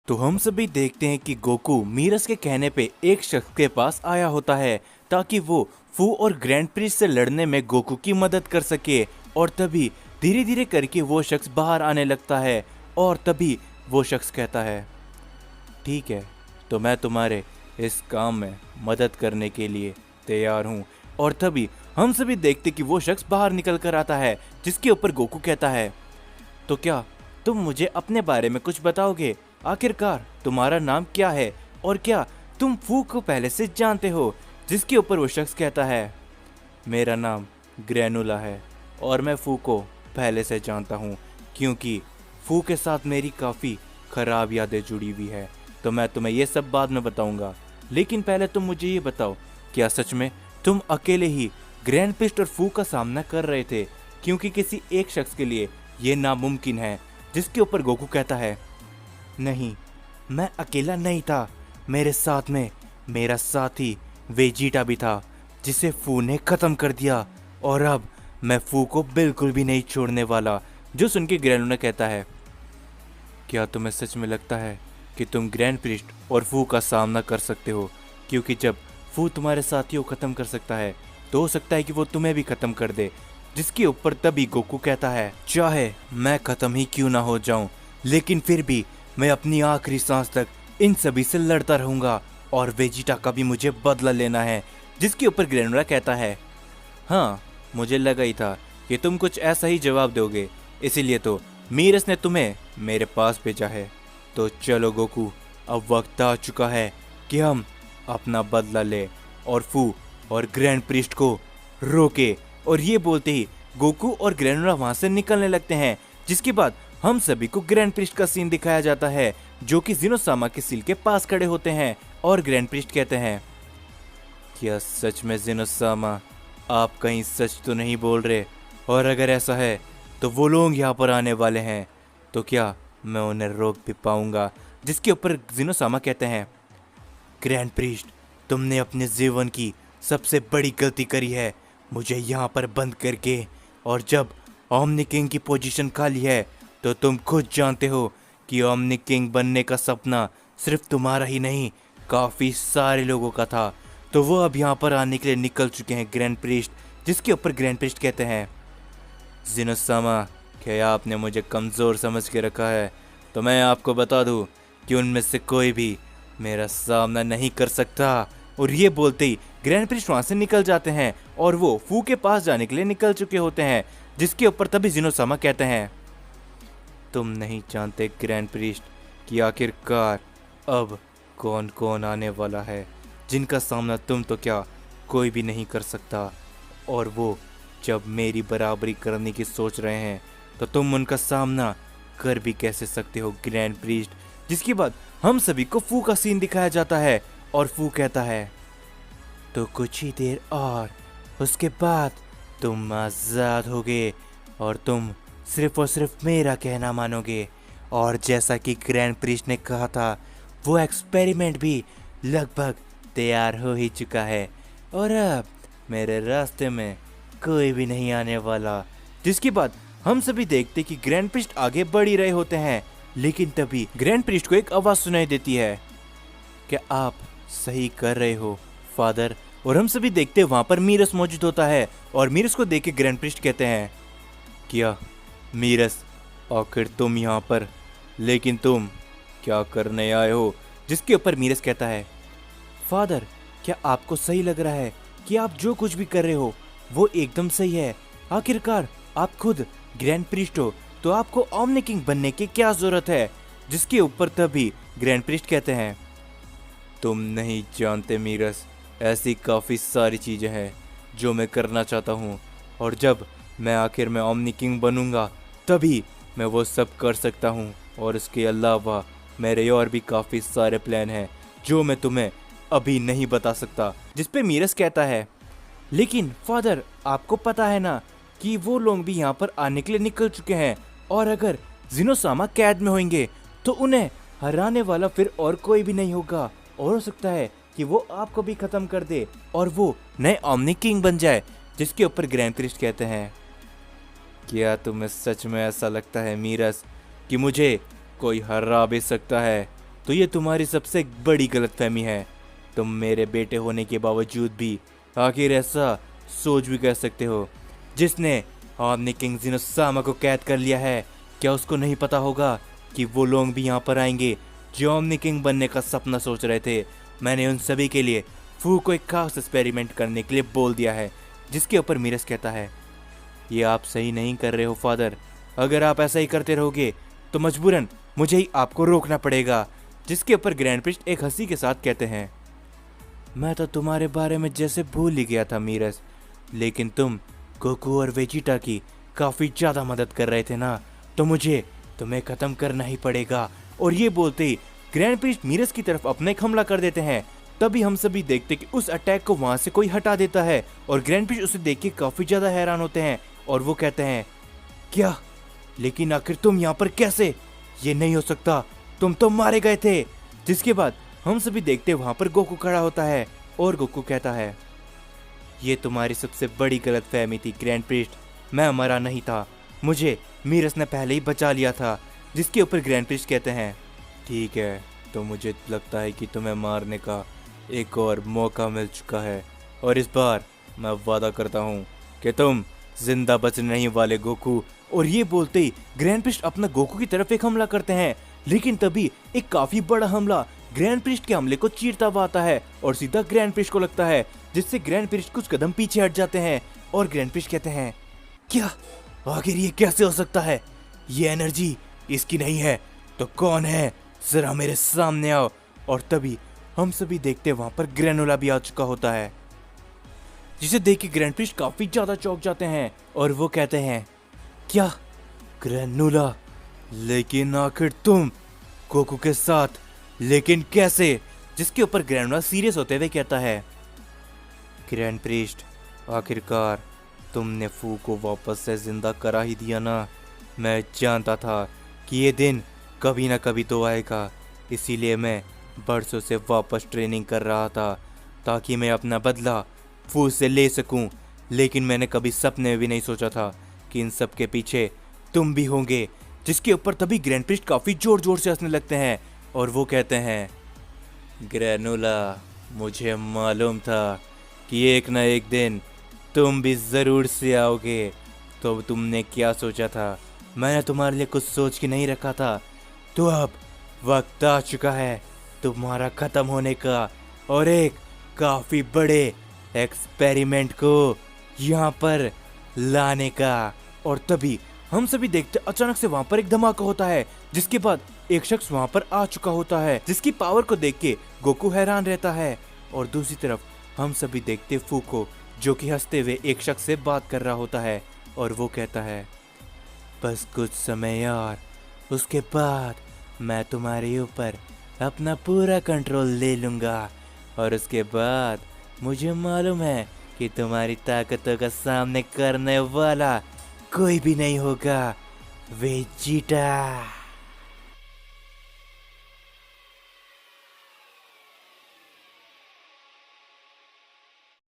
तो हम सभी देखते हैं कि गोकू मीरस के कहने पे एक शख्स के पास आया होता है ताकि वो फू और ग्रैंड प्रिंस से लड़ने में गोकू की मदद कर सके। और तभी धीरे धीरे करके वो शख्स बाहर आने लगता है और तभी वो शख्स कहता है, ठीक है, तो मैं तुम्हारे इस काम में मदद करने के लिए तैयार हूँ। और तभी हम सभी देखते कि वो शख्स बाहर निकल कर आता है, जिसके ऊपर गोकू कहता है, तो क्या तुम मुझे अपने बारे में कुछ बताओगे? आखिरकार तुम्हारा नाम क्या है और क्या तुम फू को पहले से जानते हो? जिसके ऊपर वो शख्स कहता है, मेरा नाम ग्रैनुला है और मैं फू को पहले से जानता हूँ क्योंकि फू के साथ मेरी काफ़ी ख़राब यादें जुड़ी हुई है। तो मैं तुम्हें ये सब बाद में बताऊंगा, लेकिन पहले तुम मुझे ये बताओ, क्या सच में तुम अकेले ही ग्रैंड पिस्ट और फू का सामना कर रहे थे? क्योंकि किसी एक शख्स के लिए ये नामुमकिन है। जिसके ऊपर गोकू कहता है, नहीं, मैं अकेला नहीं था, मेरे साथ में मेरा साथी वेजिटा भी था जिसे फू ने ख़त्म कर दिया और अब मैं फू को बिल्कुल भी नहीं छोड़ने वाला। जो सुन के ग्रैनुला कहता है, क्या तुम्हें सच में लगता है कि तुम ग्रैंड प्रिस्ट और फू का सामना कर सकते हो? क्योंकि जब फू तुम्हारे साथियों को ख़त्म कर सकता है तो हो सकता है कि वो तुम्हें भी ख़त्म कर दे। जिसके ऊपर तभी गोकू कहता है, चाहे मैं ख़त्म ही क्यों ना हो जाऊं, लेकिन फिर भी मैं अपनी आखिरी सांस तक इन सभी से लड़ता रहूंगा और वेजिटा का भी मुझे बदला लेना है। जिसके ऊपर ग्रैनुला कहता है, हाँ, मुझे लगा ही था कि तुम कुछ ऐसा ही जवाब दोगे, इसीलिए तो मीरस ने तुम्हें मेरे पास भेजा है। तो चलो गोकू, अब वक्त आ चुका है कि हम अपना बदला ले और फू और ग्रैंड प्रिस्ट को रोके। और ये बोलते ही गोकू और ग्रैनुला वहां से निकलने लगते हैं। जिसके बाद हम सभी को ग्रैंड प्रिस्ट का सीन दिखाया जाता है, जो कि जिनोसामा के सील के पास खड़े होते हैं। और ग्रैंड प्रिस्ट कहते हैं, क्या सच में जिनोसामा आप कहीं सच तो नहीं बोल रहे? और अगर ऐसा है तो वो लोग यहाँ पर आने वाले हैं, तो क्या मैं उन्हें रोक भी पाऊंगा? जिसके ऊपर जिनोसामा कहते हैं, ग्रैंड प्रिस्ट, तुमने अपने जीवन की सबसे बड़ी गलती करी है मुझे यहाँ पर बंद करके। और जब ओमनी किंग की पोजीशन खाली है तो तुम खुद जानते हो कि ओमनी किंग बनने का सपना सिर्फ तुम्हारा ही नहीं, काफ़ी सारे लोगों का था। तो वो अब यहाँ पर आने के लिए निकल चुके हैं ग्रैंड प्रिस्ट। जिसके ऊपर ग्रैंड प्रिस्ट कहते हैं, जिनोसामा, क्या आपने मुझे कमज़ोर समझ के रखा है? तो मैं आपको बता दूँ कि उनमें से कोई भी मेरा सामना नहीं कर सकता। और ये बोलते ही ग्रैंड प्रिस्ट वहाँ से निकल जाते हैं और वो फू के पास जाने के लिए निकल चुके होते हैं। जिसके ऊपर तभी जिनोसामा कहते हैं, तुम नहीं जानते ग्रैंड प्रिस्ट कि आखिरकार अब कौन कौन आने वाला है, जिनका सामना तुम तो क्या कोई भी नहीं कर सकता। और वो जब मेरी बराबरी करने की सोच रहे हैं तो तुम उनका सामना कर भी कैसे सकते हो ग्रैंड प्रिस्ट? जिसके बाद हम सभी को फू का सीन दिखाया जाता है और फू कहता है, तो कुछ ही देर और उसके बाद तुम आज़ाद होगे और तुम सिर्फ और सिर्फ मेरा कहना मानोगे। और जैसा कि ग्रैंड प्रिस्ट ने कहा था, वो एक्सपेरिमेंट भी लगभग तैयार हो ही चुका है और अब मेरे रास्ते में कोई भी नहीं आने वाला। जिसके बाद हम सभी देखते कि ग्रैंड प्रिस्ट आगे बढ़ ही रहे होते हैं, लेकिन तभी ग्रैंड प्रिस्ट को एक आवाज़ सुनाई देती है, क्या आप सही कर रहे हो फादर? और हम सभी देखते वहां पर मीरस मौजूद होता है और मीरस को देख के ग्रैंड प्रिस्ट कहते हैं, क्या मीरस, आखिर तुम यहाँ पर, लेकिन तुम क्या करने आए हो? जिसके ऊपर मीरस कहता है, फादर, क्या आपको सही लग रहा है कि आप जो कुछ भी कर रहे हो वो एकदम सही है? आखिरकार आप खुद ग्रैंड प्रिस्ट हो, तो आपको ओमनी किंग बनने की क्या जरूरत है? जिसके ऊपर तभी ग्रैंड प्रिस्ट कहते हैं, तुम नहीं जानते मीरस, ऐसी काफ़ी सारी चीज़ें हैं जो मैं करना चाहता हूँ, और जब मैं आखिर में ओमनी किंग बनूंगा तभी मैं वो सब कर सकता हूँ। और इसके अलावा मेरे और भी काफ़ी सारे प्लान हैं जो मैं तुम्हें अभी नहीं बता सकता। जिस पे मीरस कहता है, लेकिन फादर, आपको पता है ना कि वो लोग भी यहाँ पर आने के लिए निकल चुके हैं और अगर जिनोसामा कैद में होंगे तो उन्हें हराने वाला फिर और कोई भी नहीं होगा और हो सकता है कि वो आपको भी खत्म कर दे और वो नए ओमनी किंग बन जाए। जिसके ऊपर ग्रैंड प्रिस्ट कहते हैं, क्या तुम्हें सच में ऐसा लगता है मीरस कि मुझे कोई हरा भी सकता है? तो ये तुम्हारी सबसे बड़ी गलतफहमी है। तुम मेरे बेटे होने के बावजूद भी आखिर ऐसा सोच भी कर सकते हो। जिसने ओमनी किंग ज़ेनोसामा को कैद कर लिया है, क्या उसको नहीं पता होगा कि वो लोग भी यहाँ पर आएंगे जो ओमनी किंग बनने का सपना सोच रहे थे। मैंने उन सभी के लिए फू को एक खास एक्सपेरिमेंट करने के लिए बोल दिया है। जिसके ऊपर मीरस कहता है, ये आप सही नहीं कर रहे हो फादर। अगर आप ऐसा ही करते रहोगे तो मजबूरन मुझे ही आपको रोकना पड़ेगा। जिसके ऊपर ग्रैंड प्रिस्ट एक हंसी के साथ कहते हैं, मैं तो तुम्हारे बारे में जैसे भूल ही गया था मीरस, लेकिन तुम गोकू और वेजिटा की काफ़ी ज़्यादा मदद कर रहे थे ना, तो मुझे तुम्हें ख़त्म करना ही पड़ेगा। और ये बोलते ही ग्रैंड प्रिस्ट मीरस की तरफ अपना एक हमला कर देते हैं। तभी हम सभी देखते कि उस अटैक को वहाँ से कोई हटा देता है और ग्रैंड प्रिस्ट उसे देख के काफ़ी ज़्यादा हैरान होते हैं और वो कहते हैं, क्या, लेकिन आखिर तुम यहाँ पर कैसे? ये नहीं हो सकता, तुम तो मारे गए थे। जिसके बाद हम सभी देखते वहाँ पर गोकू खड़ा होता है और गोकू कहता है, ये तुम्हारी सबसे बड़ी गलतफहमी थी ग्रैंड प्रिस्ट, मैं मरा नहीं था, मुझे मीरस ने पहले ही बचा लिया था। जिसके ऊपर ग्रैंड प्रिस्ट कहते हैं, ठीक है, तो मुझे लगता है कि तुम्हें मारने का एक और मौका मिल चुका है और इस बार मैं वादा करता हूँ कि तुम जिंदा बचने नहीं वाले गोकू। और ये बोलते ही ग्रैंड प्रिस्ट अपना गोकू की तरफ एक हमला करते हैं, लेकिन तभी एक काफी बड़ा हमला ग्रैंड प्रिस्ट के हमले को चीरता हुआ आता है और सीधा ग्रैंड प्रिस्ट को लगता है, जिससे ग्रैंड प्रिस्ट कुछ कदम पीछे हट जाते हैं और ग्रैंड प्रिस्ट कहते हैं, क्या, आखिर ये कैसे हो सकता है? ये एनर्जी इसकी नहीं है तो कौन है? जरा मेरे सामने आओ। और तभी हम सभी देखते वहां पर ग्रेनुला भी आ चुका होता है, जिसे देख के ग्रैंड प्रिस्ट काफी ज्यादा चौंक जाते हैं और वो कहते हैं, क्या ग्रेनुला, लेकिन आखिर तुम गोकू के साथ, लेकिन कैसे? जिसके ऊपर ग्रेनुला सीरियस होते हुए कहता है, ग्रैंड प्रिस्ट, आखिरकार तुमने फू को वापस से जिंदा करा ही दिया ना। मैं जानता था कि ये दिन कभी ना कभी तो आएगा, इसीलिए मैं बरसों से वापस ट्रेनिंग कर रहा था ताकि मैं अपना बदला फू से ले सकूं। लेकिन मैंने कभी सपने में भी नहीं सोचा था कि इन सब के पीछे तुम भी होंगे। जिसके ऊपर तभी ग्रैंड प्रिस्ट काफ़ी जोर जोर से हंसने लगते हैं और वो कहते हैं, ग्रेनुला, मुझे मालूम था कि एक ना एक दिन तुम भी ज़रूर से आओगे। तो तुमने क्या सोचा था? मैंने तुम्हारे लिए कुछ सोच के नहीं रखा था। तो अब वक्त आ चुका है तुम्हारा ख़त्म होने का और एक काफ़ी बड़े एक्सपेरिमेंट को यहाँ पर लाने का। और तभी हम सभी देखते अचानक से वहाँ पर एक धमाका होता है, जिसके बाद एक शख्स वहाँ पर आ चुका होता है, जिसकी पावर को देख के गोकू हैरान रहता है। और दूसरी तरफ हम सभी देखते फू को, जो कि हंसते हुए एक शख्स से बात कर रहा होता है और वो कहता है, बस कुछ समय यार, उसके बाद मैं तुम्हारे ऊपर अपना पूरा कंट्रोल ले लूँगा और उसके बाद मुझे मालूम है कि तुम्हारी ताकतों का सामने करने वाला कोई भी नहीं होगा, वेजिटा।